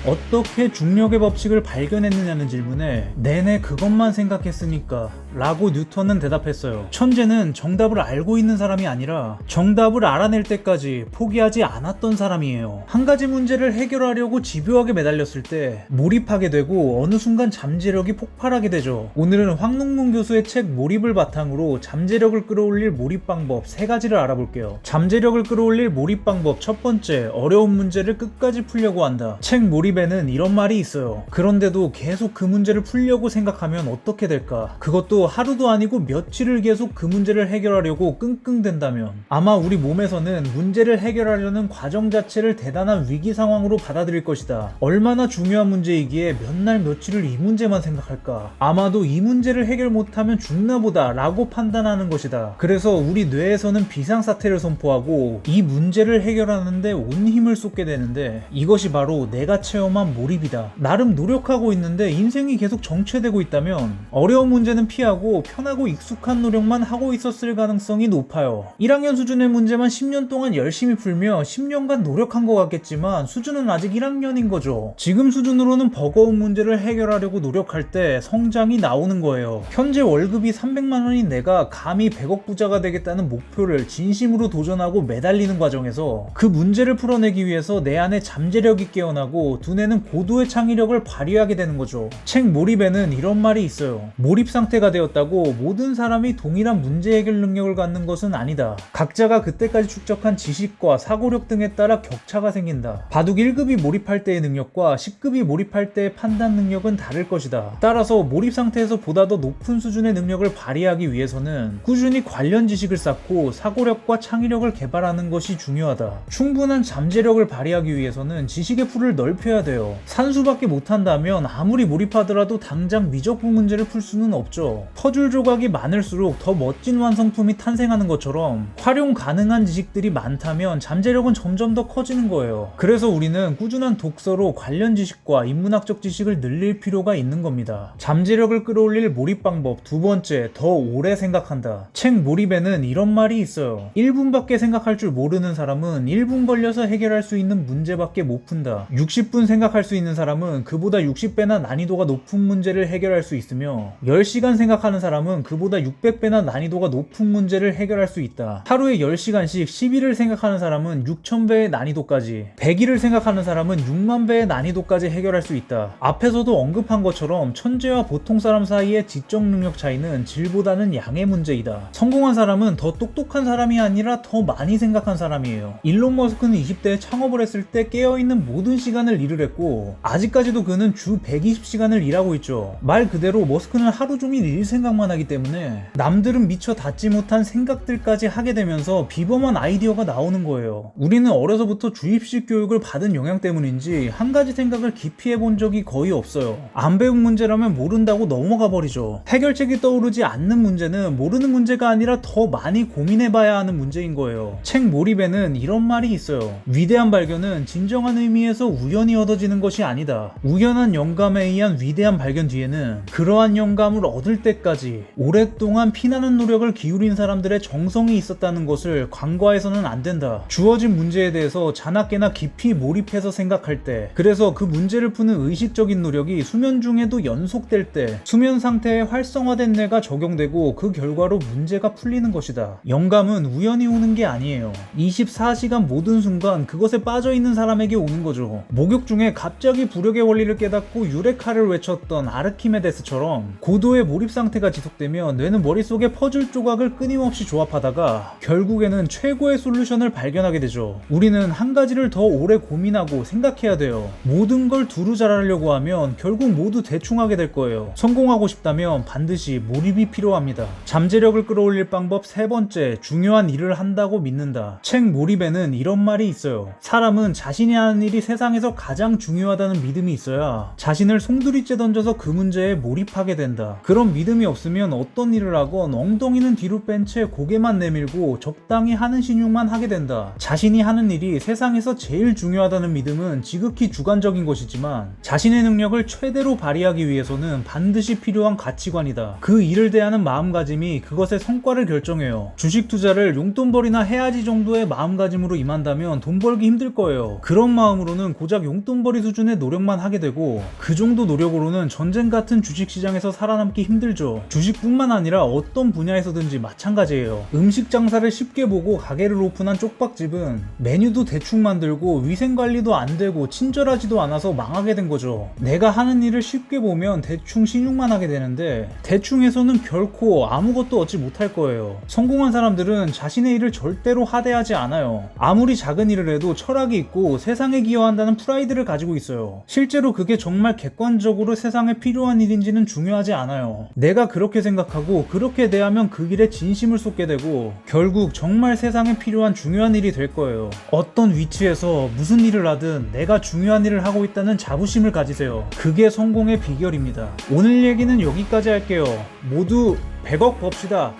어떻게 중력의 법칙을 발견했느냐는 질문에 내내 그것만 생각했으니까 라고 뉴턴은 대답했어요. 천재는 정답을 알고 있는 사람이 아니라 정답을 알아낼 때까지 포기하지 않았던 사람이에요. 한 가지 문제를 해결하려고 집요하게 매달렸을 때 몰입하게 되고 어느 순간 잠재력이 폭발하게 되죠. 오늘은 황농문 교수의 책 몰입을 바탕으로 잠재력을 끌어올릴 몰입 방법 3가지를 알아볼게요. 잠재력을 끌어올릴 몰입 방법 첫 번째, 어려운 문제를 끝까지 풀려고 한다. 책 몰입에는 이런 말이 있어요. 그런데도 계속 그 문제를 풀려고 생각하면 어떻게 될까? 그것도 하루도 아니고 며칠을 계속 그 문제를 해결하려고 끙끙댄다면 아마 우리 몸에서는 문제를 해결하려는 과정 자체를 대단한 위기 상황으로 받아들일 것이다. 얼마나 중요한 문제이기에 몇 날 며칠을 이 문제만 생각할까? 아마도 이 문제를 해결 못하면 죽나 보다 라고 판단하는 것이다. 그래서 우리 뇌에서는 비상사태를 선포하고 이 문제를 해결하는데 온 힘을 쏟게 되는데 이것이 바로 내가 체험한 몰입이다. 나름 노력하고 있는데 인생이 계속 정체되고 있다면 어려운 문제는 피하고 편하고 익숙한 노력만 하고 있었을 가능성이 높아요. 1학년 수준의 문제만 10년 동안 열심히 풀며 10년간 노력한 것 같겠지만 수준은 아직 1학년인 거죠. 지금 수준으로는 버거운 문제를 해결하려고 노력할 때 성장이 나오는 거예요. 현재 월급이 300만 원인 내가 감히 100억 부자가 되겠다는 목표를 진심으로 도전하고 매달리는 과정에서 그 문제를 풀어내기 위해서 내 안에 잠재력이 깨어나고 두뇌는 고도의 창의력을 발휘하게 되는 거죠. 책 몰입에는 이런 말이 있어요. 몰입 상태가 되었다고 모든 사람이 동일한 문제 해결 능력을 갖는 것은 아니다. 각자가 그때까지 축적한 지식과 사고력 등에 따라 격차가 생긴다. 바둑 1급이 몰입할 때의 능력과 10급이 몰입할 때의 판단 능력은 다를 것이다. 따라서 몰입 상태에서 보다 더 높은 수준의 능력을 발휘하기 위해서는 꾸준히 관련 지식을 쌓고 사고력과 창의력을 개발하는 것이 중요하다. 충분한 잠재력을 발휘하기 위해서는 지식의 풀을 넓혀야 돼요. 산수밖에 못한다면 아무리 몰입하더라도 당장 미적분 문제를 풀 수는 없죠. 퍼즐 조각이 많을수록 더 멋진 완성품이 탄생하는 것처럼 활용 가능한 지식들이 많다면 잠재력은 점점 더 커지는 거예요. 그래서 우리는 꾸준한 독서로 관련 지식과 인문학적 지식을 늘릴 필요가 있는 겁니다. 잠재력을 끌어올릴 몰입 방법 두 번째, 더 오래 생각한다. 책 몰입에는 이런 말이 있어요. 1분밖에 생각할 줄 모르는 사람은 1분 걸려서 해결할 수 있는 문제밖에 못 푼다. 60분 생각할 수 있는 사람은 그보다 60배나 난이도가 높은 문제를 해결할 수 있으며 10시간 생각하는 사람은 그보다 600배나 난이도가 높은 문제를 해결할 수 있다. 하루에 10시간씩 10일을 생각하는 사람은 6000배의 난이도까지, 100일을 생각하는 사람은 6만배의 난이도까지 해결할 수 있다. 앞에서도 언급한 것처럼 천재와 보통 사람 사이의 지적 능력 차이는 질보다는 양의 문제이다. 성공한 사람은 더 똑똑한 사람이 아니라 더 많이 생각한 사람이에요. 일론 머스크는 20대에 창업을 했을 때 깨어있는 모든 시간을 일을 했고 아직까지도 그는 주 120시간을 일하고 있죠. 말 그대로 머스크는 하루 종일 일 생각만 하기 때문에 남들은 미처 닿지 못한 생각들까지 하게 되면서 비범한 아이디어가 나오는 거예요. 우리는 어려서부터 주입식 교육을 받은 영향 때문인지 한 가지 생각을 깊이 해본 적이 거의 없어요. 안 배운 문제라면 모른다고 넘어가 버리죠. 해결책이 떠오르지 않는 문제는 모르는 문제가 아니라 더 많이 고민해봐야 하는 문제인 거예요. 책 몰입에는 이런 말이 있어요. 위대한 발견은 진정한 의미에서 우연히 얻어지는 것이 아니다. 우연한 영감에 의한 위대한 발견 뒤에는 그러한 영감을 얻을 때까지 오랫동안 피나는 노력을 기울인 사람들의 정성이 있었다는 것을 간과해서는 안 된다. 주어진 문제에 대해서 자나깨나 깊이 몰입해서 생각할 때, 그래서 그 문제를 푸는 의식적인 노력이 수면 중에도 연속될 때 수면 상태에 활성화된 뇌가 적용되고 그 결과로 문제가 풀리는 것이다. 영감은 우연히 오는 게 아니에요. 24시간 모든 순간 그것에 빠져있는 사람에게 오는 거죠. 목욕 중에 갑자기 부력의 원리를 깨닫고 유레카를 외쳤던 아르키메데스처럼 고도의 몰입 상태가 지속되면 뇌는 머릿속에 퍼즐 조각을 끊임없이 조합하다가 결국에는 최고의 솔루션을 발견하게 되죠. 우리는 한 가지를 더 오래 고민하고 생각해야 돼요. 모든 걸 두루 잘하려고 하면 결국 모두 대충 하게 될 거예요. 성공하고 싶다면 반드시 몰입이 필요합니다. 잠재력을 끌어올릴 방법 세 번째, 중요한 일을 한다고 믿는다. 책 몰입에는 이런 말이 있어요. 사람은 자신이 하는 일이 세상에서 가장 중요하다는 믿음이 있어야 자신을 송두리째 던져서 그 문제에 몰입하게 된다. 그런 믿음 믿음이 없으면 어떤 일을 하건 엉덩이는 뒤로 뺀 채 고개만 내밀고 적당히 하는 신용만 하게 된다. 자신이 하는 일이 세상에서 제일 중요하다는 믿음은 지극히 주관적인 것이지만 자신의 능력을 최대로 발휘하기 위해서는 반드시 필요한 가치관이다. 그 일을 대하는 마음가짐이 그것의 성과를 결정해요. 주식 투자를 용돈벌이나 해야지 정도의 마음가짐으로 임한다면 돈 벌기 힘들 거예요. 그런 마음으로는 고작 용돈벌이 수준의 노력만 하게 되고 그 정도 노력으로는 전쟁 같은 주식시장에서 살아남기 힘들죠. 주식뿐만 아니라 어떤 분야에서든지 마찬가지예요. 음식 장사를 쉽게 보고 가게를 오픈한 쪽박집은 메뉴도 대충 만들고 위생관리도 안 되고 친절하지도 않아서 망하게 된 거죠. 내가 하는 일을 쉽게 보면 대충 신용만 하게 되는데 대충에서는 결코 아무것도 얻지 못할 거예요. 성공한 사람들은 자신의 일을 절대로 하대하지 않아요. 아무리 작은 일을 해도 철학이 있고 세상에 기여한다는 프라이드를 가지고 있어요. 실제로 그게 정말 객관적으로 세상에 필요한 일인지는 중요하지 않아요. 내가 그렇게 생각하고 그렇게 대하면 그 일에 진심을 쏟게 되고 결국 정말 세상에 필요한 중요한 일이 될 거예요. 어떤 위치에서 무슨 일을 하든 내가 중요한 일을 하고 있다는 자부심을 가지세요. 그게 성공의 비결입니다. 오늘 얘기는 여기까지 할게요. 모두 100억 법시다.